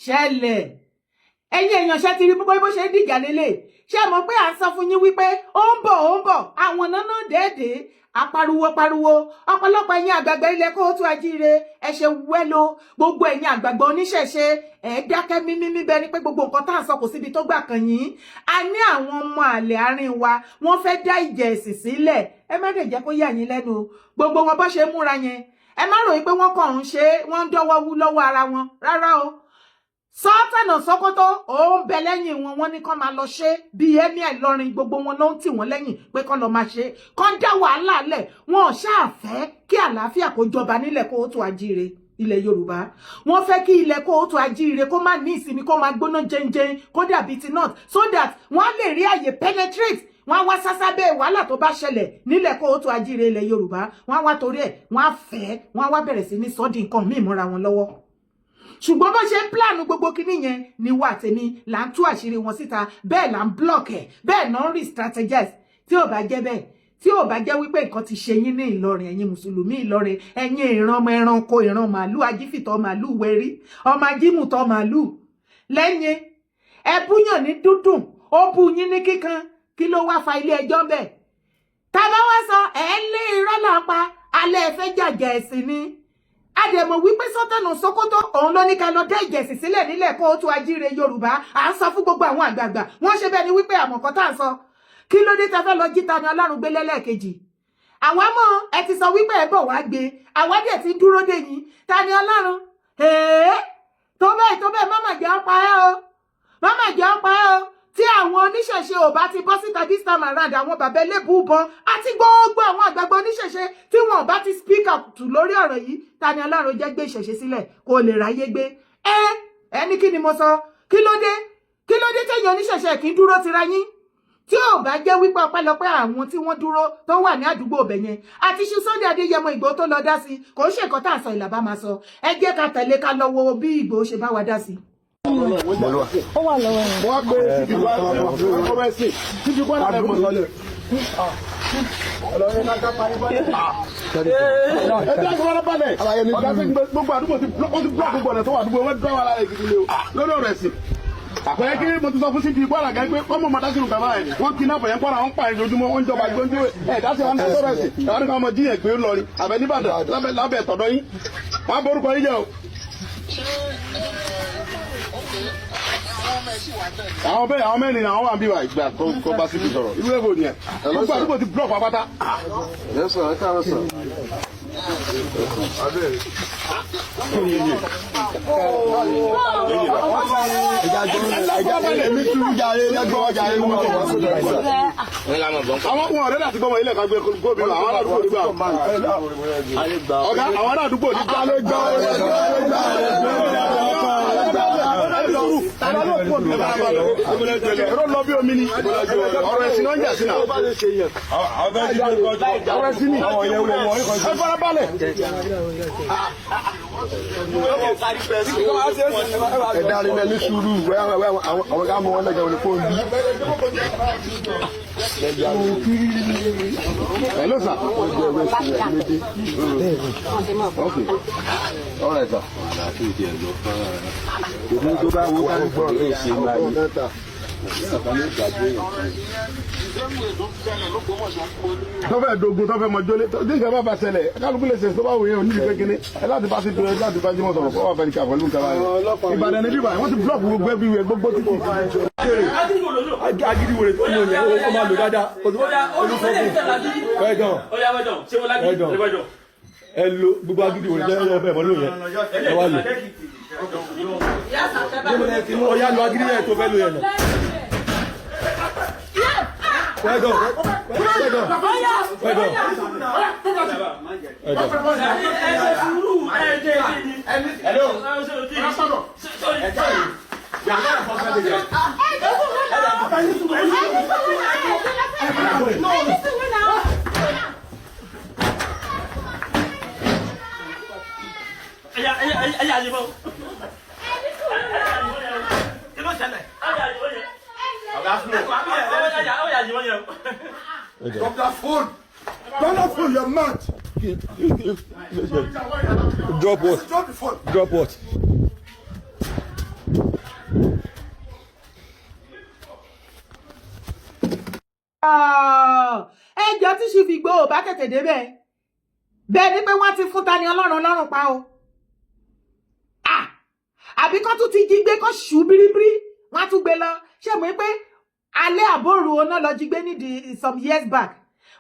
Sele ẹ̀yin èèyàn ṣe ti rí bó ṣe dìjà lélẹ̀ ṣé mọ̀ pé à ń sọ fún yín wípé ó ń bọ̀ àwọn náà déédéé apariwo ọ̀pọ̀lọpọ̀ ẹ̀yin àgbààgbà ilẹ̀ Kóòtù Àjíire ẹ ṣe wẹ́lò gbogbo ẹ̀yin àgbààgbà oníṣẹ̀ṣe ẹ dákẹ́ mímí bẹ ní pé gbogbo nǹkan tá à ń sọ kò síbi tó gbà kàn yín a ní àwọn ọmọ àlè àárín wa wọ́n fẹ́ dá ìjà ẹ̀sìn sílẹ̀ ẹ má dẹ̀ jẹ́ kó yà yín lẹ́nu gbogbo wọn bó ṣe múra yẹn ẹ má ròyìn pé wọ́n kàn ń ṣe wọ́n ń dọ́wọ́ wú lọ́wọ́ ara wọn rárá o Sultan Sokoto ó ń bẹ lẹ́yìn wọn wọ́n ní kán máa lọ ṣe bí ẹni Ìlọrin gbogbo wọn ló ń tì wọ́n lẹ́yìn pé kán lọ máa ṣe kán dá wàhálà lẹ̀ wọn ò ṣáà fẹ́ kí àlàáfíà kó jọba nílẹ̀ Kóòtù Àjíire ilẹ̀ Yorùbá wọ́n fẹ́ kí ilẹ̀ Kóòtù Àjíire kó má ní ìsinmi kó máa gbóná jẹnjẹn kó dàbí ti north so that wọ́n lè rí àyè penetrate wọ́n wá sásábẹ́ wàhálà tó bá ṣẹlẹ̀ nílẹ̀ Kóòtù Àjíire ilẹ̀ Yorùbá wọ́n wá torí ẹ̀ wọ́n wá bẹ̀rẹ̀ sí ní sọ́ọ̀dì nǹkan míì mọ́ra wọn lọ́wọ́ ṣùgbọ́n bó ṣe ń pláànù gbogbo kinní yẹn ni wà tèmi là ń tú àṣírí wọn síta bẹ́ẹ̀ là ń block ẹ̀ bẹ́ẹ̀ náà ń rí strategize tí ò bá jẹ́ bẹ́ẹ̀ tí ò bá jẹ́ wípé nǹkan ti ṣe yín ní Ìlọrin ẹ̀yin mùsùlùmí Ìlọrin ẹ̀yin ìran ọmọ ẹranko ìran màálù ajífìtọ̀ màálù wẹ̀rí ọmọ ajímùtọ̀ màálù lẹ́yìn ẹbúyàn ní dúdùn ó bú yín ní kíkan kí ló wá fa ilé ẹjọ́ bẹ́ẹ̀ tá bá wá sọ ẹ̀ lé irọ́ làpá alẹ́ ẹ̀fẹ́ jàjà ẹ̀sìn ni Ademo wípé Sultan Sokoto òun ló ní ká lọ dá ìjẹ̀sìn sílẹ̀ nílẹ̀ Kóòtù Àjíire Yorùbá à ń sọ fún gbogbo àwọn àgbààgbà wọ́n ṣe bẹ́ẹ̀ ni wípé àmọ̀kọ́ tá à ń sọ kí ló dé tá fẹ́ lọ jí Tani Ọlọ́run gbé lẹ́lẹ́kejì àwa mọ̀ ẹ ti sọ wípé ẹ bọ̀ wá gbé àwa dẹ̀ ti dúró dè yín Tani Ọlọ́run tó bẹ́ẹ̀ má mà jẹ́ ọ̀pá ẹ o má mà jẹ́ ọ̀pá ẹ o tí àwọn oníṣẹ̀ṣe ò bá ti bọ́ síta this time around àwọn bàbá elébùbọn àti gbogbo àwọn àgbààgbà oníṣẹ̀ṣe tí wọn ò bá ti speak up lórí ọ̀rọ̀ yìí Tani Ọlọ́run jẹ́ gbé ìṣẹ̀ṣe sílẹ̀ kó lè ráyé gbé ẹni kí ni mo sọ kí ló dé tẹ̀yìn oníṣẹ̀ṣe kì í dúró tira yín tí ò bá jẹ́ wípé ọpẹ́lọpẹ́ àwọn tí wọ́n dúró tó wà ní àdúgbò ọbẹ̀ yẹn àti ṣe Sunday Adéyẹmọ Ìgbòho tó lọ dá sí kò ń ṣe nǹkan tá à ń sọ ìlà bá máa sọ ẹ jẹ́ ká tẹ̀lé ká lọ wo bí Ìgbòho ṣe bá wa dá sí. Ó wà lọ́wọ́ ẹ̀. Wọ́n gbé ìdìbò ọmọ ẹ̀sìn títí kọ́ náà ẹ̀mọ́ lọ́lẹ̀. Ọlọ́run náà ká parí bọ́lẹ̀. Ẹgbẹ́ àgbọ̀n balẹ̀. Ọ̀gá sí gbogbo àdúgbò ti blọ́ọ̀kì gbọ̀nà tó wà àdúgbò wọn dúró wà lára ìgidi lé o. Lórí ọ̀rọ̀ ẹ̀sìn. Àpẹẹrẹ kí mo ti sọ fún sí ìdìbò àlàgà pé kọ́mọ̀ mọ̀ dásìrò kàmá ẹ̀. Wọ́n kí náà bọ̀yẹn kọ́ra wọn pa ìjọjúmọ́ wọn jọba gbóńjú ẹ̀ dásì wọn náà sọ̀rọ̀ ẹ̀sìn. Àwọn nípa ọmọ jíyàn pé ó lọ rí. Àbẹ̀ níbàdàn lábẹ́ tọ̀dọ̀ yín. Wọ́n á borúkọ yín jẹ́ o. Àwọn mẹ́rin ni àwọn wà bí wà ìgbà tó bá sí ti sọ̀rọ̀ irú èbò ni ẹ̀ gbogbo àdúgbò ti block pàpátá. Àwọn ohun ọ̀rẹ́ láti gbọ́mọ ilẹ̀ kan gbé gómi àwọn aládùúgbò nígbà ọ̀gá àwọn aládùúgbò nígbà ẹ̀rọ lọ bí omi ni ọ̀rọ̀ ẹ̀sìn náà ń jà sí náà ọ̀rọ̀ ẹ̀sìn ni ẹ farabalẹ̀. Ẹ̀dá rí ní sùúrù àwọn ká mọ wọn lẹ́gẹ̀ẹ́ òní fóònù bí. Hello sir. Okay. All right sir. Tó bá wo ká gbọ́ ọ̀rọ̀ ṣe máa yí. Tó fẹ́ dogun tó fẹ́ mọ jólé tó dín ìjọba bá ṣẹlẹ̀ kálukú lè ṣe tó bá wòye òní ìgbé kíní ẹ láti bá sí tó ẹ láti bá jímọ̀ sọ̀rọ̀ kó wà fẹ́ ní ká pẹ̀lú nǹkan báyìí. Ìbàdàn ní bíbá wọ́n ti blọọkì gbogbo ẹbí rẹ̀ gbogbo títì. Agídíwòrè tó mọ̀ yẹn ó máa lò dáadáa olùsọ̀kù ẹ̀dàn ẹ lo gbogbo agídíwòrè jẹ́ ẹ bẹ́ẹ̀ mọ́ lò yẹn ẹ wá lò. Ọ̀yá lo agídí yẹn tó fẹ́ lò yẹn náà. Hello. Drop that phone! Drop that phone, you're mad! Drop what? Drop the phone! Drop what? tí sì fi gbó ò bá tètè débẹ̀ bẹ́ẹ̀ ni pé wọ́n ti fún Tani Ọlọ́run pa o àbí kán tún ti jí gbé kán ṣù bíríbírí wọ́n tún gbé lọ ṣé mo pé alẹ́ àbóòrù ọ̀nà lọ jí gbé nídìí some years back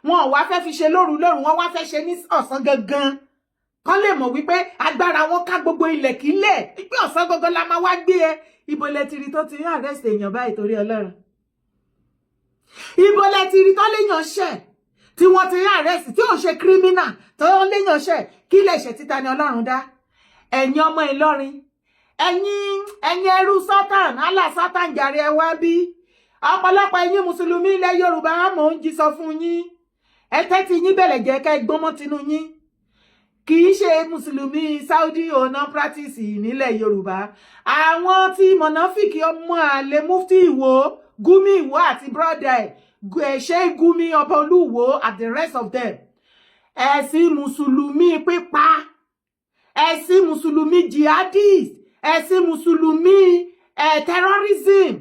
wọn ò wá fẹ́ fi ṣe lóru wọ́n wá fẹ́ ṣe ní ọ̀sán gangan kán lè mọ̀ wípé agbára wọn ká gbogbo ilẹ̀ kílẹ̀ pé ọ̀sán gangan la máa wá gbé ẹ ibo lẹ ti rí tó ti arrest èèyàn báyìí torí Ọlọ́run ibo lẹ ti rí tó léèyàn ṣẹ̀ tí wọ́n ti arrest tí ò ṣe criminal tó léèyàn ṣẹ̀ kí lè ṣe tí Tani Ọlọ́run dá ẹ̀yin ọmọ Ìlọrin ẹ̀yin ẹrú Sátán Allah Sátán jàre ẹ wá bí ọ̀pọ̀lọpọ̀ ẹ̀yin mùsùlùmí ilẹ̀ Yorùbá mò ń jí sọ fún yín ẹ tẹ́tí yín bẹ̀lẹ̀ jẹ́ ká gbọ́mọ́ tinú yín kì í ṣe mùsùlùmí Saudi ọ̀nà practice nílẹ̀ Yorùbá àwọn tí mọ̀nàfíkì ọmọ àlè mufti Ìwó Gumi Ìwó àti brother ẹ̀ ṣe Gumi ọba Olúwo and the rest of them ẹ̀sìn mùsùlùmí pípa ẹ̀sìn mùsùlùmí jihadist ẹ̀sìn mùsùlùmí terrorism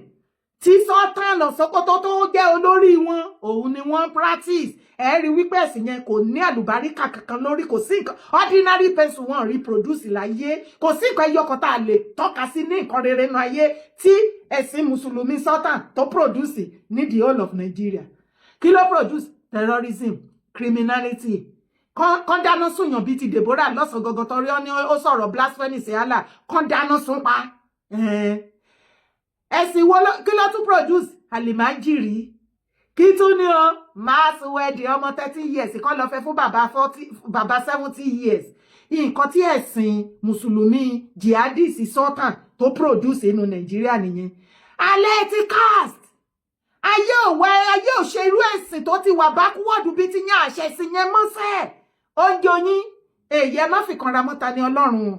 tí Sultan of Sokoto tó jẹ́ olórí wọn òun ni wọ́n practice ẹ rí wípé ẹ̀sìn yẹn kò ní àlùbáríkà kankan lórí kò sí nǹkan ordinary person wọn reproduce láyé kò sí nǹkan ẹyọkan tá a lè tọ́ka sí ní nǹkan rere nínú ayé tí ẹ̀sìn mùsùlùmí Sultan tó produce ní the whole of Nigeria kí ló produce terrorism criminality kán dáná sùnyàn bíi ti Deborah lọ́sàn gangan torí ó sọ̀rọ̀ blasphemy sí Allah kán dáná sún pa ẹ̀sìn wo kí ló tún produce àlìmájìrí kí tún ní o mass wedding ọmọ 30 years kán lọ fẹ́ fún bàbá 70 years nǹkan tí ẹ̀sìn mùsùlùmí jihadist Sultan tó produce inú Nàìjíríà nìyẹn alẹ́ ti cast ayé ò ṣe irú ẹ̀sìn tó ti wà backward bí ti yàn àṣẹ ìsìn yẹn mọ́sẹ̀ oúnjẹ oyin èyí ẹ má fi kanra mọ́ Tani Ọlọ́run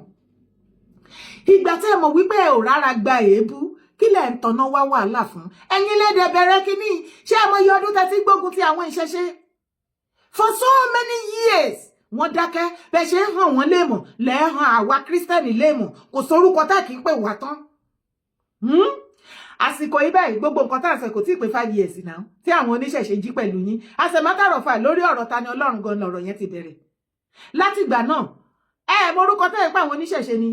ìgbà tí ẹ mọ̀ wípé ẹ ò rárá gba èébú kí lẹ̀ ń tọ̀nà wá wàhálà fún ẹ̀yin lẹ́dẹ̀ bẹ̀rẹ̀ kínní ṣé ẹ mọ̀ iye ọdún tẹ́tí gbógun ti àwọn ìṣẹ̀ṣe for so many years wọ́n dákẹ́ bẹ́ẹ̀ ṣe ń hàn wọ́n léèmọ̀ lẹ́ẹ̀hàn àwa kírísítẹ́nì léèmọ̀ kò sórúkọ tá kì í pè wá tán àsìkò yìí báyìí gbogbo nǹkan tá à ń sọ kò tí ì pé 5 years náà tí àwọn oníṣẹ̀ṣe jí pẹ̀lú yín as a matter of fact lórí ọ̀rọ̀ Tani Ọlọ́run gan lọ̀rọ̀ yẹn ti bẹ̀rẹ̀ látìgbà náà morúkọ tẹ́ ẹ̀ pé àwọn oníṣẹ̀ṣe ni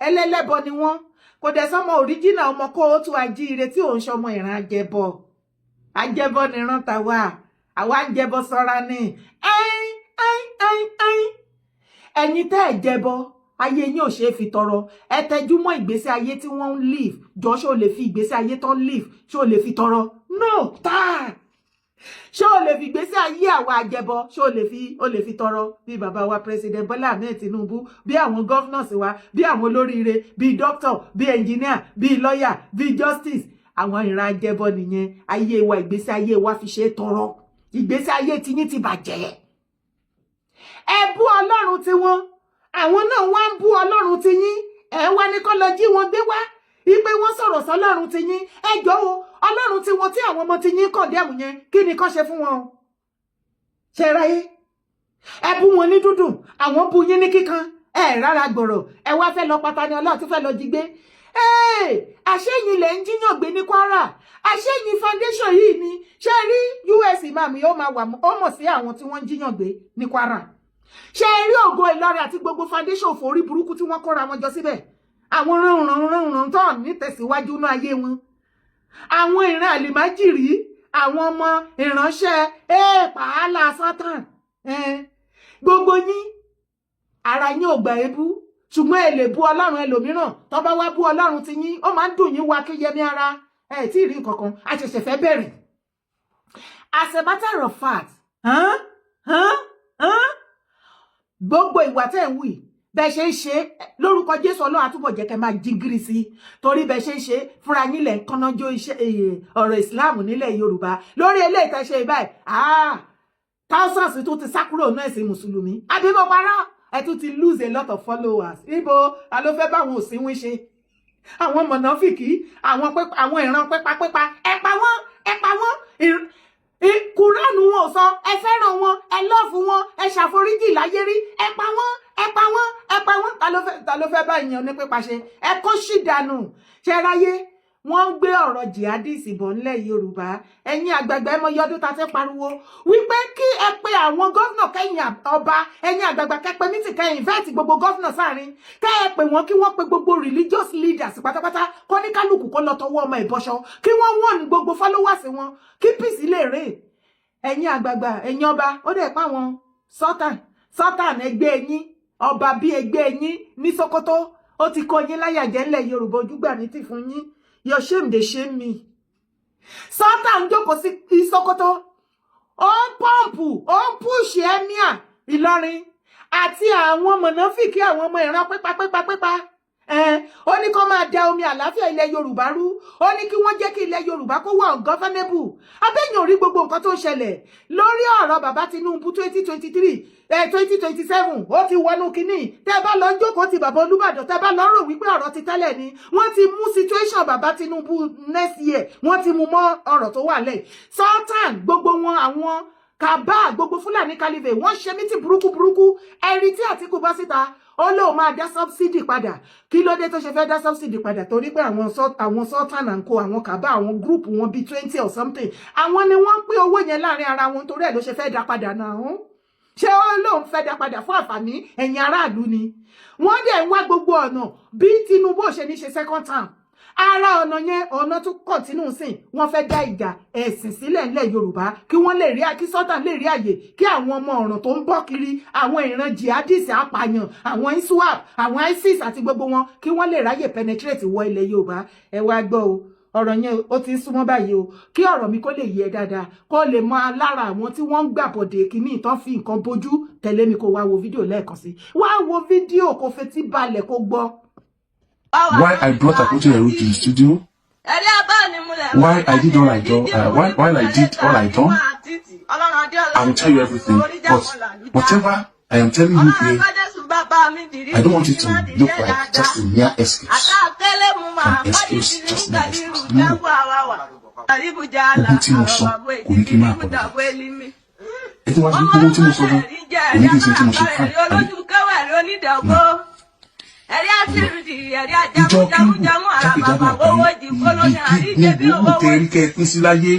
ẹlẹ́lẹ́bọ ni wọ́n kò dẹ̀ sọmọ òríjìnà ọmọ kó o tún ajíire tí òun ṣọmọ ìran ajẹbọ nìran tàwa àwa ń jẹbọ sọra ní ẹ̀yin tẹ́ ẹ̀ jẹbọ ayé yín ò ṣe é fi tọrọ ẹ tẹjú mọ́ ìgbésí ayé tí wọ́n ń live jọ ṣé o lè fi ìgbésí ayé tán live ṣé o lè fi tọrọ no tá ṣé o lè fi ìgbésí ayé àwa àjẹbọ ṣé o lè fi tọrọ bí bàbá wa president Bọ́lá Ahmed Tinubu bí àwọn governors wa bí àwọn olóríire bí doctor bí engineer bí lawyer bí justice àwọn ìran àjẹbọ nìyẹn ayé wa ìgbésí ayé wa fi ṣe é tọrọ ìgbésí ayé tiyín ti bàjẹ́ ẹ bú Ọlọ́run tiwọn àwọn náà wá ń bú Ọlọ́run ti yín ẹ wá ní kó lọ jí wọn gbé wá ipe wọ́n sọ̀rọ̀ sọ́lọ́run ti yín ẹ jọ̀ọ́ o Ọlọ́run tí wọn tí àwọn ọmọ ti yín kọ̀ndẹ́mù yẹn kí ni kán ṣe fún wọn o ṣe ráyé ẹ bú wọn ní dúdùn àwọn bú yín ní kíkan ẹ rárá gbọ̀rọ̀ ẹ wá fẹ́ lọ Tani Ọlọ́run tí fẹ́ lọ jí gbé àṣẹyìn lẹ ń jíyàn gbé ní Kwara àṣẹyìn foundation yìí ni ṣe rí US imam yóò máa wà ó mọ̀ sí àwọn tí wọ́n ń jíyàn gbé ní Kwara ṣe rí ògo Ìlọrin àti gbogbo foundation forí burúkú tí wọ́n kóra wọn jọ síbẹ̀ àwọn ránran tó ní tẹ̀síwájú ní ayé wọn àwọn ìran àlìmájìrí àwọn ọmọ ìránṣẹ́ pàálà Sátán gbogbo yín ara yín ò gbà ebú ṣùgbọ́n ẹ lè bú Ọlọ́run ẹlòmíràn tó bá wá bú Ọlọ́run ti yín ó máa ń dùn yín wá kéyẹmí ara tí ì rí nǹkan kan a ṣẹ̀ṣẹ̀ fẹ́ bẹ̀rẹ̀ as a matter of fact gbogbo ìwà tẹ́ ń wù bẹ́ẹ̀ ṣe ń ṣe lórúkọ Jésù Ọlọ́run àtúbọ̀ jẹ́ kẹ́ máa jígírí sí torí bẹ́ẹ̀ ṣe ń ṣe fúnra yín lẹ̀ ń kọ́nájó ọ̀rọ̀ ìsìláàmù nílẹ̀ Yorùbá lórí eléyìí tẹ́ ṣe báyìí thousands tó ti sá kúrò náà ẹ̀sìn mùsùlùmí àbí mo parọ́ ẹ tún ti lose a lot of followers ibo alo fẹ́ bá àwọn òsínwín ṣe àwọn mọ̀nàfìkì àwọn ìran pépapépa ẹ pa wọ́n Kùránù wọn ò sọ ẹ fẹ́ràn wọn ẹ lọ́ọ̀fù wọn ẹ ṣàforíjì láyé rí ẹ pa wọ́n ta ló fẹ́ bá ìyàn ní pípa ṣe ẹ kó sì dànù ṣe ráyé wọ́n ń gbé ọ̀rọ̀ jihadis bọ̀ ńlẹ̀ Yorùbá ẹ̀yin àgbààgbà ẹ mọ iye ọdún tá ti pariwo wípé kí ẹ pe àwọn gọ́vnà kẹ́yìn ọba ẹ̀yin àgbààgbà kẹ́ pe mítì kẹ́ invite gbogbo gọ́vnà sáàrin kẹ́ ẹ pè wọ́n kí wọ́n pe gbogbo religious leaders pátápátá kó ní kálukú kó lọ tọwọ́ ọmọ ìbọṣọ kí wọ́n wọ́n ní gbogbo followers wọn kí peace lè rè ẹ̀yin àgbààgbà ẹ̀yin ọba ó dẹ̀ pa wọn sultan ẹgbẹ́ yín ọba bí ẹgbẹ́ yín ní Sokoto ó ti kó yín láyà jẹ ńlẹ̀ Yorùbá ojúgbà ní ti fún yín your shame dey shame me sultan jókòó sí Sokoto ó ń pọ́ǹpù ó ń púùṣì emir Ìlọrin àti àwọn mọ̀nàfíkì àwọn ọmọ ìran pípa ó ní kó máa da omi àlàáfíà ilẹ̀ Yorùbá rú ó ní kí wọ́n jẹ́ kí ilẹ̀ Yorùbá kó wà ungovernable abẹ́yìn orí gbogbo nǹkan tó ń ṣẹlẹ̀ lórí ọ̀rọ̀ bàbá Tinubu 2027 ó ti wọnú kínní tẹ́ bá lọ jókòó ti bàbá Olúbàdàn tẹ́ bá lọ rò wípé ọ̀rọ̀ ti tẹ́lẹ̀ ni wọ́n ti mú situation bàbá Tinubu next year wọ́n ti mú mọ́ ọ̀rọ̀ tó wà lẹ̀ sultan gbogbo wọn àwọn kàbá gbogbo Fúlàní kálífè wọ́n ṣe mítì burúkú ẹ̀rí tí Àtíkù bá síta ó lóun máa dá subsidy padà kí ló dé tó ṣe fẹ́ dá subsidy padà torí pé àwọn sultan and co àwọn kàbá àwọn group wọn bíi 20 or something àwọn ni wọ́n ń pín owó yẹn láàrin ara wọn torí ẹ̀ ló ṣe fẹ́ dá padà náà ṣé ó lóun fẹ́ dá padà fún àǹfààní ẹ̀yin aráàlú ni wọ́n dẹ̀ ń wá gbogbo ọ̀nà bí Tinubu ò ṣe ní ṣe second term ara ọ̀nà yẹn ọ̀nà tún kọ̀tínú sìn wọ́n fẹ́ dá ìjà ẹ̀sìn sílẹ̀ ńlẹ̀ Yorùbá kí wọ́n lè rí kí sultan lè rí àyè kí àwọn ọmọ ọ̀ràn tó ń bọ́ kiri àwọn ìran jihadis apààyàn àwọn iswap àwọn ISIS àti gbogbo wọn kí wọ́n lè ráyè penetrate wọ ilẹ̀ Yorùbá ẹ wá gbọ́ o ọ̀rọ̀ yẹn ó ti ń súnmọ́ báyìí o kí ọ̀rọ̀ mi kó lè yé dáadáa kó lè mọ lára àwọn tí wọ́n ń gbàbọ̀dé kìíní ìtàn fi nǹkan bójú tẹ̀lé mi kó wá wo fídíò lẹ́ẹ̀kan sí wá wo fídíò kó fetí balẹ̀ kó gbọ́. Why I brought Akute Eru to the studio, why I did all I done, while I did all I done, I will tell you everything. But whatever I am telling you here, I don't want it to look like just a mere excuse. An excuse, just an excuse. No. Ogun tí mo sọ kò ní kí n máa pọ̀ lọ. Ètò wa ti gbogbo tí mo sọ fún kò ní kí n ṣe tí mo ṣe fún àbí. Ìjọ kíngù jákèjádò àgbáyé ibi gbogbo tẹ̀rí kẹ́ ẹ pín sí láyé.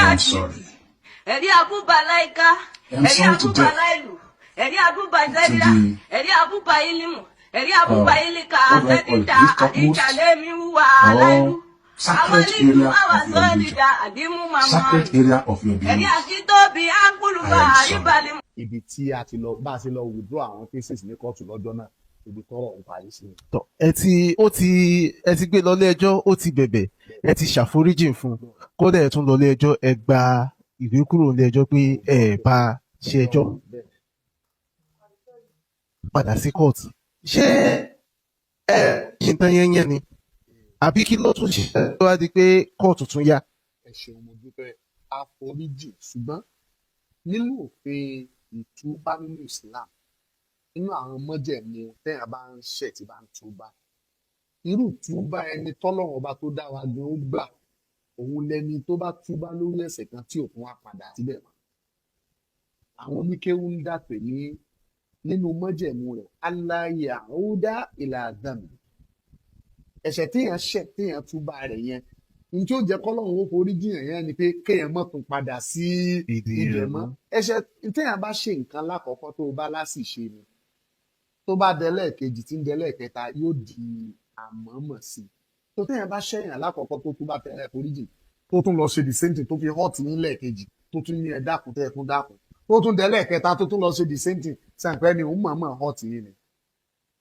I'm sorry. I'm sorry to death. Sacred area of your belief. Ibi tí a ti lọ bá a ṣe lọ withdraw àwọn cases ní kóòtù lọ́jọ́ náà ibi tọ́rọ̀ ń parí sí. Tọ́ ẹ ti gbé lọ ilé ẹjọ́ ó ti bẹ̀bẹ̀ ẹ ti ṣàforíjìn fún kódà ẹ tún lọ ilé ẹjọ́ ẹ gba ìwé kúrò ilé ẹjọ́ pé ẹ bá ṣe ẹjọ́ padà sí kóòtù ṣé ẹ ṣe tán yẹn ni àbí kí ló tún ṣe tó wá di pé kóòtù tún yá. Ẹ ṣeun mo dúpẹ́ àforíjì ṣùgbọ́n nínú òfin ìtúbá nínú Islam nínú àwọn mọ́jẹ̀mú téèyàn bá ń ṣẹ̀ tí bá ń túbá irú túbá ẹni tọ́lọ́run ọba tó dá wa gan ó gbà òun lẹni tó bá túbá lórí ẹ̀ṣẹ̀ kan tí òkun wá padà síbẹ̀ mọ́ àwọn oníkéwú ń dàpè ní nínú mọ́jẹ̀mú rẹ̀ aláyé àhúdá ìlà àdàmì ẹ̀ṣẹ̀ téèyàn ṣẹ̀ téèyàn túbá rẹ̀ yẹn ní tí ó jẹ́ kọ́lọ́run ó forí jiyàn yẹn ni pé kéèyàn má tún padà sí ibẹ̀ mọ́ ẹ̀ṣẹ̀ téèyàn bá ṣe nǹkan lákọ̀ọ́kọ́ tó bá láṣìṣe ni tó bá dẹlẹ́ẹ̀kejì tí ń dẹlẹ́ẹ̀kẹta yóò di àmọ̀ọ́mọ̀ sí i tó téèyàn bá ṣẹ̀yàn lákọ̀ọ́kọ́ tó tún bá tẹ̀lé foríjì tó tún lọ ṣe the same thing tó fi hot ní lẹ́ẹ̀kejì tó tún ní ẹ dákun tẹ́ ẹ tún dákun tó tún dẹlẹ́ẹ̀kẹta tó tún lọ ṣe the same thing sàǹpẹ́ ni òun mọ̀ọ́mọ̀ hot yìí ni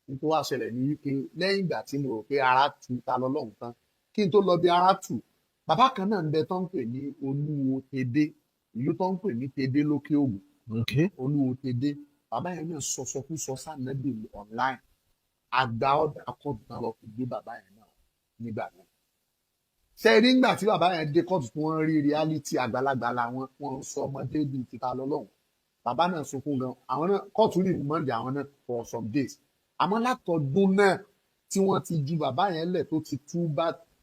nítorí wàá ṣẹlẹ̀ ní wípé lẹ́yìn ìgbà tí mo rò pé ara tu ta lọ́lọ́run tán kí n tó lọ bí ara tù bàbá kan náà ń bẹ tó ń pè ní olúwo tedé ìlú tó ń pè ní tedé lókè ògùn olúwo tedé bàbá yẹn náà sọsọkúsọ sànẹ́bì online àgbà ọ̀dà kọ́ọ̀tù lọ fi gbé bàbá yẹn náà nígbà náà ṣe rí nígbà tí bàbá yẹn dé kóòtù tí wọ́n rí reality àgbàlagbà làwọn wọn sọ ọmọdé bíi títa lọ́lọ́run bàbá náà sunkún gan àwọn náà kóòtù rí ìmọ̀ǹdì àwọn náà for some days àmọ́ látọdún náà tí wọ́n ti ju bàbá yẹn lẹ̀ tó ti tú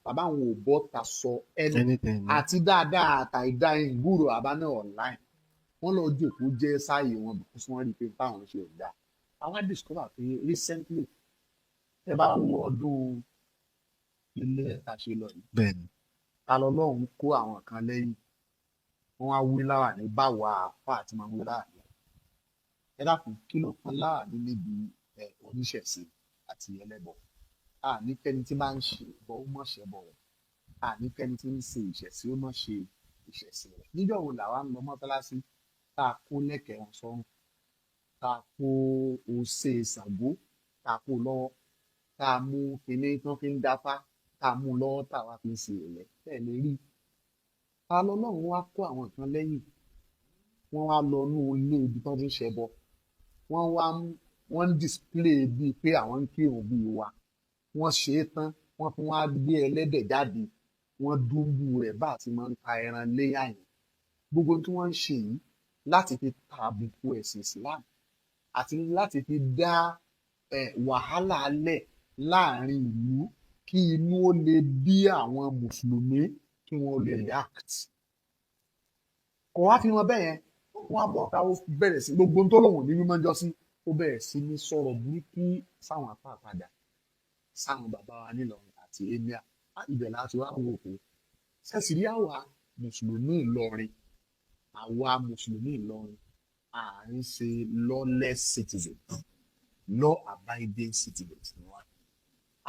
bàbá àwọn ò bọ́ ta sọ ẹni àti dáadáa àtàìdá ìgbúrò àbá náà online wọ́n lọ jòkó jẹ́ sáàyè wọn because wọ́n rí i pé báwọn ṣe ò dáa àwa discover pé recently ẹ bá wo ọdún ilé ẹ̀ka ṣe lọ yìí bẹ́ẹ̀ ni. ta lọ́lọ́run kó àwọn kan lẹ́yìn wọ́n á wí láwàní báwo àáfà àti máa ń wí láwàní ẹ dákun kí ló kan láwàní níbi oníṣẹ̀ṣe àti ẹlẹ́bọ àníkẹ́ni tí máa ń ṣe bọ́ ó mọ̀ ṣẹ́ bọ̀ rẹ̀ àníkẹ́ni tí ń ṣe ìṣẹ̀ṣe ó mọ̀ ṣe ìṣẹ̀ṣe rẹ̀ níjọ́ wo làwa ń lọ mọ́tálásí tá a kó lẹ́kẹ̀ẹ́ wọn sọ́run tá a kó ose Ṣàngó tá a kó lọ́wọ́ tá a mú kinní tán fi ń dáfá tá a mú lọ́wọ́ tá a wá fi ń ṣe ẹ̀yẹ bẹ́ẹ̀ lè rí ta lọ́lọ́run wá kó àwọn kan lẹ́yìn wọ́n wá lọ ní ilé ibi tán ti ń ṣẹbọ wọ́n ń display bíi pé àwọn ń kírun bíi wa wọ́n ṣe é tán wọ́n tún wá gbé ẹlẹ́dẹ̀ jáde wọ́n dúnbù rẹ̀ bá àti máa ń ta ẹran léyà yẹn gbogbo tí wọ́n ń ṣe yìí láti fi tàbùkù ẹ̀sìn Islam àti láti fi dá wàhálà lẹ̀ láàrin ìlú kí inú ó lè bí àwọn mùsùlùmí kí wọ́n lè react. kò wá fi wọn bẹ́ẹ̀ yẹn wọ́n á bọ̀ ká ó bẹ̀rẹ̀ sí gbogbo tó lòun ní mímọ́ jọ sí ó bẹ̀rẹ̀ sí ní sọ̀rọ̀ burúkú sáwọn apá padà sáwọn bàbá wa nílọrin àti emir ibẹ̀ láti wá wò ó ṣẹ́sì rí àwa mùsùlùmí Ìlọrin à ń ṣe lawless citizens law abiding citizens ni wá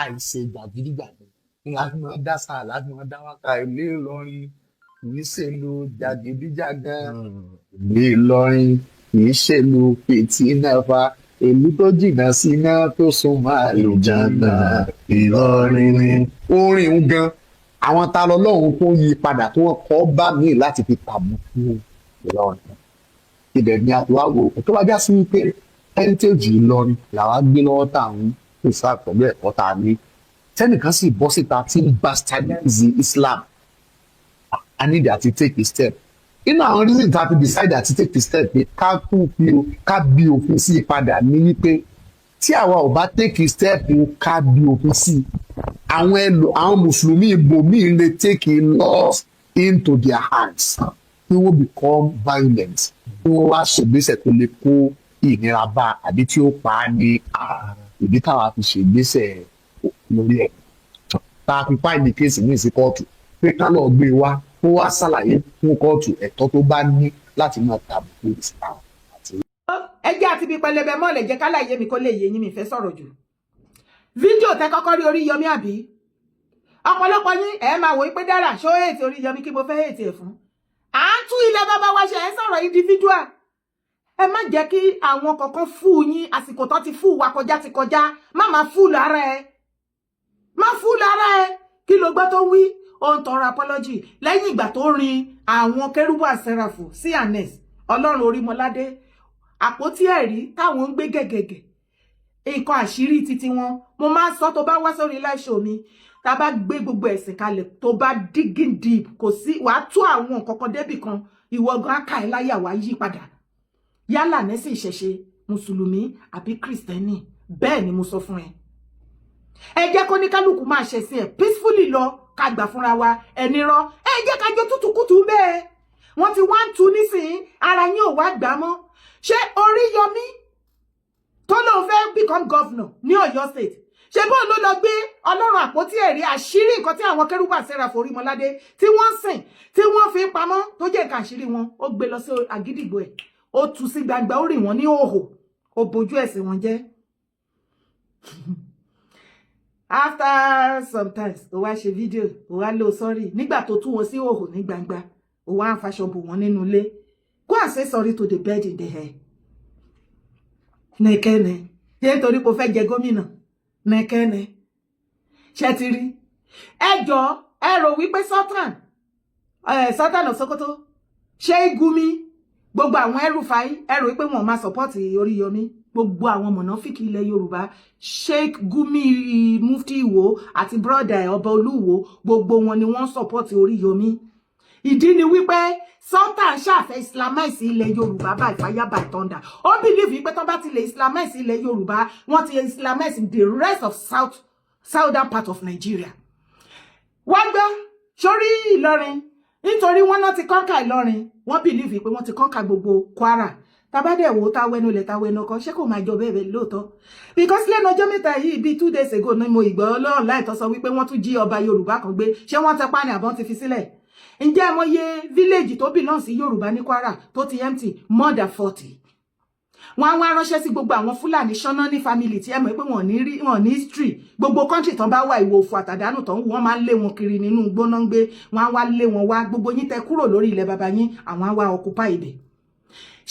àìṣe jàgídíjàgan ní láti máa dá sáà láti máa dá wákà ilé Ìlọrin kì í ṣèlú jàgídíjàgan ilé Ìlọrin kì í ṣèlú fìtínàfà èlú tó jìnnà síná tó sún máa lò jàǹdà Ìlọrin ni. orin ń gan àwọn ta lọ́lọ́run tó yí padà tó wọ́n kọ́ bá mi láti fi tàbùkù Ìlọrin ibẹ̀ ni àtúwáwò tó bá já sí wípé heritage Ìlọrin làwa gbé lọ́wọ́ tá à ń pèsè àpọ̀lú ẹ̀kọ́ tá a ní tẹ́nìkan sì bọ́ síta tí ń bastardize Islam I need to take a step inú àwọn reason tá a fi decide àti take a step pé ká bí òfin sí i padà ní wípé tí àwa ò bá take a step ká bí òfin sí i àwọn mùsùlùmí ibòmíì lè take a laws into their hands tí wọ́n become violent tí wọ́n wá ṣègbésẹ̀ tó lè kó ìnira bá àbí tí ó pa á ní ìdí táwa fi ṣègbésẹ̀ lórí ẹ̀ tá a fi fáìlì kéèsì ní ìsìn kóòtù pé ká lọ gbé wá kó wá ṣàlàyé fún kóòtù ẹ̀tọ́ tó bá ní láti máa tàbùkù Islam àti. ẹjẹ́ àti ibi pẹlẹbẹ mọ́ lè jẹ́ kálàyé mi kó lè yé yín mi fẹ́ sọ̀rọ̀ jù fídíò tẹ kọ́kọ́ rí Oríyọmí àbí ọ̀pọ̀lọpọ̀ yín ẹ̀ máa wò pé dára ṣó ètò Oríyọmí kí mo fẹ́ ètò ẹ̀ fún à ń tú ilẹ̀ bàbá wa ṣe ẹ̀ sọ̀rọ̀ individual ẹ má jẹ́ kí àwọn kọ̀ọ̀kan fún yín àsìkò tó ti fún wa kọjá ti kọjá má máa fún lára ẹ má fún lára ẹ kí ló gbọ́ tó wí ó ń tọrọ apology lẹ́yìn ìgbà tó rin àwọn kérúbù àsẹ́ràfù sí anes ọlọ́run orímọládé àpótí ẹ̀rí táwọn ń gbé gẹ̀gẹ̀gẹ̀ nǹkan àṣírí títí wọn mo máa sọ tó bá wá sórí live show mi tá bá gbé gbogbo ẹ̀sìn kalẹ̀ tó bá digging deep kò sí wàá tú àwọn nǹkan kan débì kan ìwọ gan aka ẹ̀ láyà wá yí padà yálà nẹ́sìn ìṣẹ̀ṣe mùsùlùmí àbí kìrìsìtẹ́nì bẹ́ẹ̀ ni mo sọ fún ẹ ẹ jẹ́ kó ní kálukú máa ṣẹ̀sìn ẹ̀ peacefully lọ ká gbà fúnra wa ẹni rọ ẹ jẹ́ ká jọ tútùkùtù bẹ́ẹ̀ wọ́n ti wá ń tu nísìnyí ara yín ò wá gbà mọ́ ṣé Oríyọmí tó lóun fẹ́ become governor ní Ọ̀yọ́ state ṣe bóun ló lọ gbé ọlọ́run àpótí ẹ̀rí àṣírí nǹkan tí àwọn kérúbù àsẹ́ràfù Orímọládé tí wọ́n sìn tí wọ́n fi ń pamọ́ tó jẹ́ nǹkan àṣírí wọn ó gbé lọ sí Àgídìgbò ẹ̀ ó tú sí gbangba ó rì wọ́n ní òhò ó bojú ẹ̀sìn wọn jẹ́ after sometimes ó wá ṣe fídíò ó wá lọ sorry nígbà tó tú wọn sí òhò ní gbangba ó wá ń faṣọ bò wọ́n nínú ilé go and say sorry to the bird in the hair nìkẹ́ni ṣé torí kò fẹ́ jẹ gómìnà nìkẹ́ni ṣe ti rí ẹjọ́ ẹ rò wípé Sultan of Sokoto ṣé Gumi gbogbo àwọn ẹrùfàí ẹ rò wípé wọn máa support Oríyọmí gbogbo àwọn mọ̀nàfíkì ilẹ̀ Yorùbá Sheikh Gumi Mufti Ìwó àti brother Ọba Olúwo gbogbo wọn ni wọ́n support Oríyọmí ìdí ni wípé Sultan ṣàfẹ́ islamize ilẹ̀ Yorùbá by fire by thunder ó believe wípé tán bá ti lè islamize ilẹ̀ Yorùbá wọ́n ti islamize the rest of southern part of Nigeria wọ́n gbọ́ sórí Ìlọrin nítorí wọ́n náà ti kọ́ńkà Ìlọrin wọ́n believe wípé wọ́n ti kọ́ńkà gbogbo Kwara tabade wo ta wenu le ta wenu kan ṣé kò máa jọ bẹ́ẹ̀ lóòótọ́ because lẹ́nu ọjọ́ mẹ́ta yìí bí 2 days ago ni mo ìgbọ́ online tó sọ wípé wọ́n tún jí ọba Yorùbá kan gbé ṣé wọ́n tẹ pa ni àbọ́n ti fi sílẹ̀ ǹjẹ́ mo ye village tó belong sí Yorùbá ní Kwara tó ti empty more than 40 wọ́n wá ránṣẹ́ sí gbogbo àwọn Fúlàní ṣọ́nà ní family tí ẹ mọ̀ pé wọ́n ní history gbogbo country tán bá wà ìwò òfò àtàdánù tán wọ́n máa ń lé wọn kiri nínú gbóná ń gbé wọ́n wá lé wọn wá gbogbo yín tẹ kúrò lórí ilẹ̀ baba yín àwọn wá occupy ibẹ̀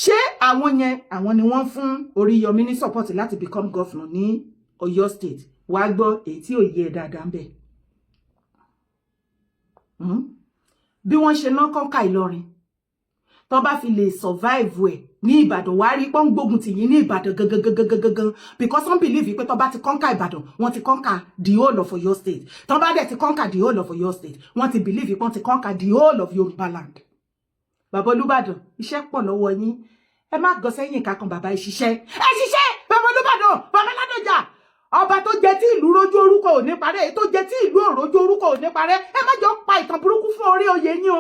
ṣé àwọn yẹn àwọn ni wọ́n fún Oríyọmí ní support láti become governor ní Ọ̀yọ́ state wá gbọ́ èyí tí ò yẹ dáadáa ń bẹ bí wọ́n ṣe ná kọ́ńkà Ìlọrin tó bá fi lè survive ẹ̀ ní Ìbàdàn wá rí pọ́n gbógun tì yín ní Ìbàdàn gangan because some believe pé tó bá ti conquer Ìbàdàn wọ́n ti conquer the whole of Ọ̀yọ́ state tó bá dẹ̀ ti conquer the whole of Ọ̀yọ́ state wọ́n ti believe pé wọ́n ti conquer the whole of Yorùbá land. Bàbá Olúbàdàn iṣẹ́ pọ̀ lọ́wọ́ yín ẹ má gọ sẹ́yìn ká kan bàbá ìṣiṣẹ́ ẹ ṣiṣẹ́ bàbá Olúbàdàn bàbá Ládọjà ọba tó jẹ tí ìlú rojú orúkọ ò ní parẹ́ èyí tó jẹ tí ìlú òrojú orúkọ ò ní parẹ́ ẹ má jọ pa ìtàn burúkú fún orí oyè yín o.